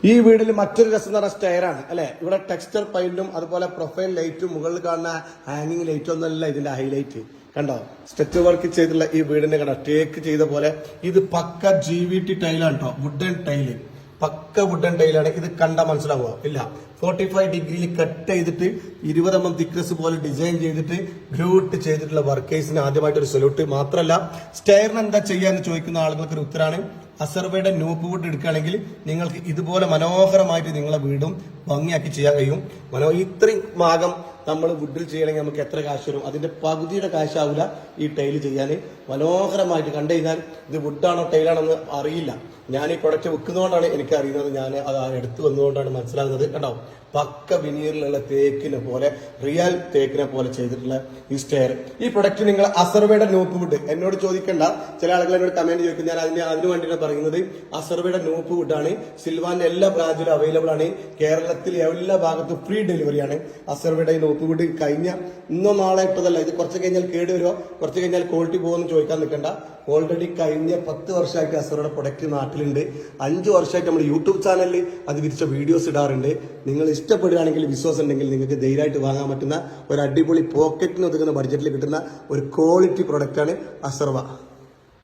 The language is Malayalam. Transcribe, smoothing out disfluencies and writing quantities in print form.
ഈ വീടിൽ മറ്റൊരു രസം എന്ന് പറഞ്ഞ സ്റ്റെയറാണ് അല്ലെ. ഇവിടെ ടെക്സ്ചർ പൈന്റും അതുപോലെ പ്രൊഫൈൽ ലൈറ്റും മുകളിൽ കാണുന്ന ഹാങ്ങിങ് ലൈറ്റും ഒന്നല്ല ഇതിന്റെ ഹൈലൈറ്റ്. കണ്ടോ, സ്റ്റെച്ച് വർക്ക് ചെയ്തിട്ടുള്ള ഈ വീടിന്റെ കണ്ടോ, ടേക്ക് ചെയ്ത പോലെ ഇത് പക്ക GVT ടൈലാണ് കേട്ടോ. വുഡൻ ടൈല്, പക്ക വുഡൻ ടൈലാണ്. ഇത് കണ്ടാൽ മനസ്സിലാവുക ഇല്ല. 45 ഡിഗ്രിയിൽ കട്ട് ചെയ്തിട്ട് 20 mm തിക്നെസ് പോലെ ഡിസൈൻ ചെയ്തിട്ട് ബ്യൂട്ട് ചെയ്തിട്ടുള്ള വർക്കേഴ്സിന് ആദ്യമായിട്ട് ഒരു സല്യൂട്ട്. മാത്രമല്ല സ്റ്റെയറിന് എന്താ ചെയ്യാന്ന് ചോദിക്കുന്ന ആളുകൾക്ക് ഒരു ഉത്തരാണ്. അസർവയുടെ ന്യൂപ്പ് വുഡ് എടുക്കുകയാണെങ്കിൽ നിങ്ങൾക്ക് ഇതുപോലെ മനോഹരമായിട്ട് നിങ്ങളെ വീടും ഭംഗിയാക്കി ചെയ്യാൻ കഴിയും. ഇത്രയും ഭാഗം നമ്മൾ വുഡിൽ ചെയ്യണമെങ്കിൽ നമുക്ക് എത്ര കാശ് വരും? അതിന്റെ പകുതിയുടെ കാശാവില്ല ഈ ടൈല് ചെയ്യാൻ. മനോഹരമായിട്ട് കണ്ടു കഴിഞ്ഞാൽ ഇത് വുഡാണോ ടൈലാണോന്ന് അറിയില്ല. ഞാൻ ഈ പ്രൊഡക്റ്റ് വിൽക്കുന്നതുകൊണ്ടാണ് എനിക്ക് അറിയുന്നത്. ഞാൻ അത് എടുത്തു വന്നുകൊണ്ടാണ് മനസ്സിലാകുന്നത്. കണ്ടോ, പക്ക വിനീറിലുള്ള തേക്കിനെ പോലെ, റിയൽ തേക്കിനെ പോലെ ചെയ്തിട്ടുള്ള ഈ സ്റ്റെയർ. ഈ പ്രൊഡക്റ്റ് നിങ്ങൾ അസർവയുടെ ന്യൂപ്പ് വുഡ് എന്നോട് ചോദിക്കേണ്ട. ചില ആളുകൾ എന്നോട് കമന്റ് ചോദിക്കും. ഞാൻ അതിനു വേണ്ടിയാണ് പറയുന്നത്. അസർവയുടെ ന്യൂപ്പ് വുഡ് ആണ്. സിൽവാന്റെ എല്ലാ ബ്രാഞ്ചിലും അവൈലബിൾ ആണ്. കേരളത്തിലെ എല്ലാ ഭാഗത്തും ഫ്രീ ഡെലിവറിയാണ്. അസർവയുടെ ന്യൂപ്പ് വുഡ് കഴിഞ്ഞ ഇന്നോ നാളെ ഇട്ടതല്ല. ഇത് കുറച്ച് കഴിഞ്ഞാൽ കേട് വരുമോ, കുറച്ച് കഴിഞ്ഞാൽ ക്വാളിറ്റി പോകുമെന്ന് ചോദിക്കാൻ നിൽക്കണ്ട. ഓൾറെഡി കഴിഞ്ഞ 10 വർഷമായിട്ട് അസർവയുടെ പ്രൊഡക്റ്റ് നാട്ടിലുണ്ട്. 5 വർഷമായിട്ട് നമ്മുടെ യൂട്യൂബ് ചാനലിൽ അത് വിരിച്ച വീഡിയോസ് ഇടാറുണ്ട്. നിങ്ങൾ ഇഷ്ടപ്പെടുകയാണെങ്കിൽ, വിശ്വാസം ഉണ്ടെങ്കിൽ നിങ്ങൾക്ക് ധൈര്യമായിട്ട് വാങ്ങാൻ പറ്റുന്ന ഒരു അടിപൊളി പോക്കറ്റിന് ഒതുങ്ങുന്ന ബഡ്ജറ്റിൽ കിട്ടുന്ന ഒരു ക്വാളിറ്റി പ്രൊഡക്റ്റാണ് അസർവ.